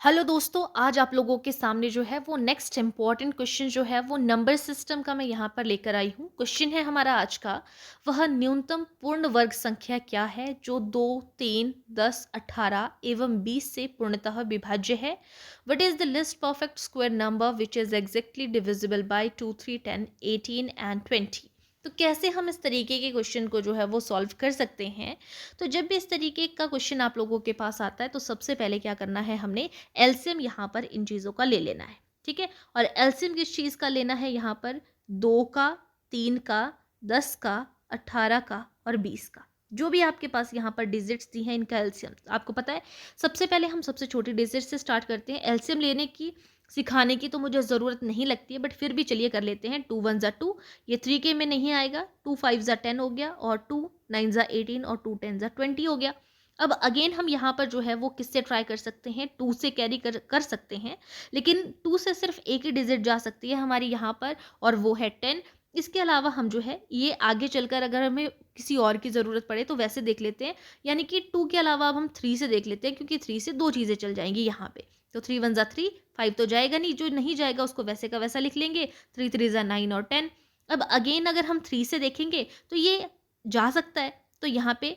Hello दोस्तों, आज आप लोगों के सामने जो है वो नेक्स्ट इम्पॉर्टेंट क्वेश्चन जो है वो नंबर सिस्टम का मैं यहाँ पर लेकर आई हूँ। क्वेश्चन है हमारा आज का, वह न्यूनतम पूर्ण वर्ग संख्या क्या है जो 2, 3, 10, 18 एवं 20 से पूर्णतः विभाज्य है। What is the list perfect square number which is exactly divisible by 2, 3, 10, 18 and 20। तो कैसे हम इस तरीके के क्वेश्चन को जो है वो सॉल्व कर सकते हैं। तो जब भी इस तरीके का क्वेश्चन आप लोगों के पास आता है तो सबसे पहले क्या करना है, हमने एलसीएम यहाँ पर इन चीज़ों का ले लेना है। ठीक है, और एलसीएम किस चीज़ का लेना है, यहाँ पर 2 का, 3 का, 10 का, 18 का और 20 का। जो भी आपके पास यहाँ पर डिजिट्स दी हैं इनका एलसीएम आपको पता है। सबसे पहले हम सबसे छोटी डिजिट से स्टार्ट करते हैं। एलसीएम लेने की सिखाने की तो मुझे ज़रूरत नहीं लगती है, बट फिर भी चलिए कर लेते हैं। 2 1 ज़ा 2, ये 3 के में नहीं आएगा। 2 5 ज़ा 10 हो गया, और 2 9 ज़ा 18 और 2 10 ज़ा 20 हो गया। अब अगेन हम यहाँ पर जो है वो किससे ट्राई कर सकते हैं, 2 से कैरी कर सकते हैं, लेकिन 2 से सिर्फ एक ही डिजिट जा सकती है हमारी यहाँ पर, और वो है 10। इसके अलावा हम जो है ये आगे चलकर अगर हमें किसी और की ज़रूरत पड़े तो वैसे देख लेते हैं, यानी कि 2 के अलावा अब हम 3 से देख लेते हैं, क्योंकि 3 से 2 चीज़ें चल जाएंगी यहाँ पे। तो 3 1 ज़ा 3, 5 तो जाएगा नहीं, जो नहीं जाएगा उसको वैसे का वैसा लिख लेंगे। 3 3 ज़ा 9 और 10। अब अगेन अगर हम 3 से देखेंगे तो ये जा सकता है, तो यहाँ पे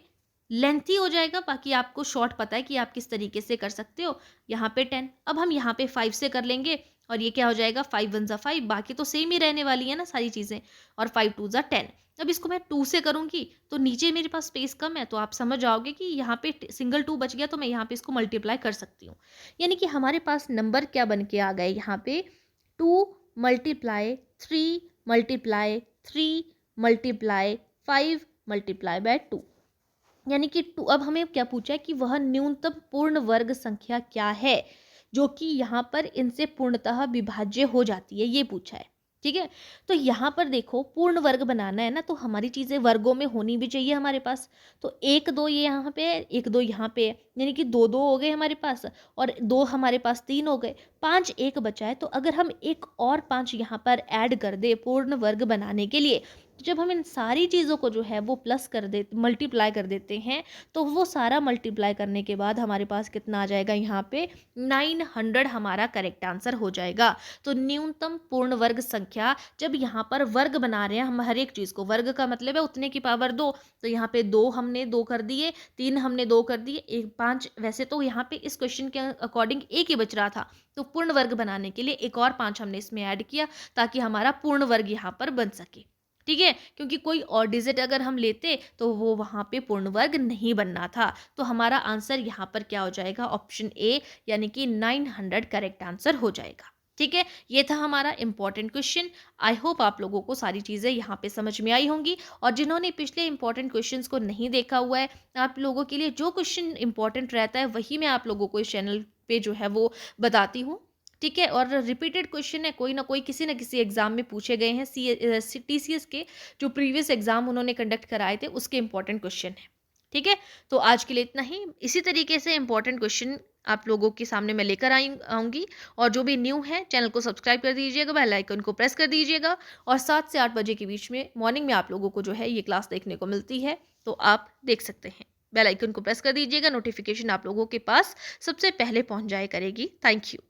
लेंथी हो जाएगा, बाकी आपको शॉर्ट पता है कि आप किस तरीके से कर सकते हो। यहाँ पे 10, अब हम यहाँ पे 5 से कर लेंगे, और ये क्या हो जाएगा, 5 1 ज़ा 5, बाकी तो सेम ही रहने वाली है ना सारी चीज़ें, और 5 2 ज़ा 10। अब इसको मैं 2 से करूँगी तो नीचे मेरे पास स्पेस कम है, तो आप समझ जाओगे कि यहाँ पे सिंगल 2 बच गया, तो मैं यहाँ पे इसको मल्टीप्लाई कर सकती हूँ। यानी कि हमारे पास नंबर क्या बन के आ गए यहाँ पे, 2 multiply 3 multiply 3 multiply 5 multiply by 2। यानी कि टू, अब हमें क्या पूछा है कि वह न्यूनतम पूर्ण वर्ग संख्या क्या है जो कि यहाँ पर इनसे पूर्णतः विभाज्य हो जाती है, ये पूछा है। ठीक है, तो यहाँ पर देखो पूर्ण वर्ग बनाना है ना, तो हमारी चीज़ें वर्गों में होनी भी चाहिए हमारे पास। तो 1 2 ये यहाँ पे है, 1 2 यहाँ पे है, यानी कि 2 2 हो गए हमारे पास, और 2 हमारे पास 3 हो गए, 5 1 बचा है। तो अगर हम एक और 5 यहाँ पर ऐड कर दे पूर्ण वर्ग बनाने के लिए, तो जब हम इन सारी चीज़ों को जो है वो प्लस कर दे मल्टीप्लाई कर देते हैं, तो वो सारा मल्टीप्लाई करने के बाद हमारे पास कितना आ जाएगा, यहाँ पे 900 हमारा करेक्ट आंसर हो जाएगा। तो न्यूनतम पूर्ण वर्ग संख्या, जब यहाँ पर वर्ग बना रहे हैं हम हर एक चीज़ को, वर्ग का मतलब है उतने की पावर 2, तो यहाँ पे 2 हमने 2 कर दिए, 3 हमने 2 कर दिए, एक 5, वैसे तो यहाँ पे इस क्वेश्चन के अकॉर्डिंग एक ही बच रहा था, तो पूर्ण वर्ग बनाने के लिए एक और 5 हमने इसमें ऐड किया, ताकि हमारा पूर्ण वर्ग यहाँ पर बन सके। ठीक है, क्योंकि कोई और डिजिट अगर हम लेते तो वो वहाँ पे पूर्ण वर्ग नहीं बनना था। तो हमारा आंसर यहाँ पर क्या हो जाएगा, ऑप्शन ए, यानी कि 900 करेक्ट आंसर हो जाएगा। ठीक है, ये था हमारा इंपॉर्टेंट क्वेश्चन। आई होप आप लोगों को सारी चीज़ें यहाँ पे समझ में आई होंगी, और जिन्होंने पिछले इंपॉर्टेंट क्वेश्चंस को नहीं देखा हुआ है, आप लोगों के लिए जो क्वेश्चन इंपॉर्टेंट रहता है वही मैं आप लोगों को इस चैनल पे जो है वो बताती हूँ। ठीक है, और रिपीटेड क्वेश्चन है, कोई ना कोई किसी न किसी एग्जाम में पूछे गए हैं। टीसीएस के जो प्रीवियस एग्जाम उन्होंने कंडक्ट कराए थे उसके इंपॉर्टेंट क्वेश्चन है। ठीक है, तो आज के लिए इतना ही। इसी तरीके से इंपॉर्टेंट क्वेश्चन आप लोगों के सामने मैं लेकर आऊँगी, और जो भी न्यू है चैनल को सब्सक्राइब कर दीजिएगा, बेल आइकन को प्रेस कर दीजिएगा, और 7 से 8 बजे के बीच में मॉर्निंग में आप लोगों को जो है ये क्लास देखने को मिलती है, तो आप देख सकते हैं। बेल आइकन को प्रेस कर दीजिएगा, नोटिफिकेशन आप लोगों के पास सबसे पहले पहुँच जाया करेगी। Thank you.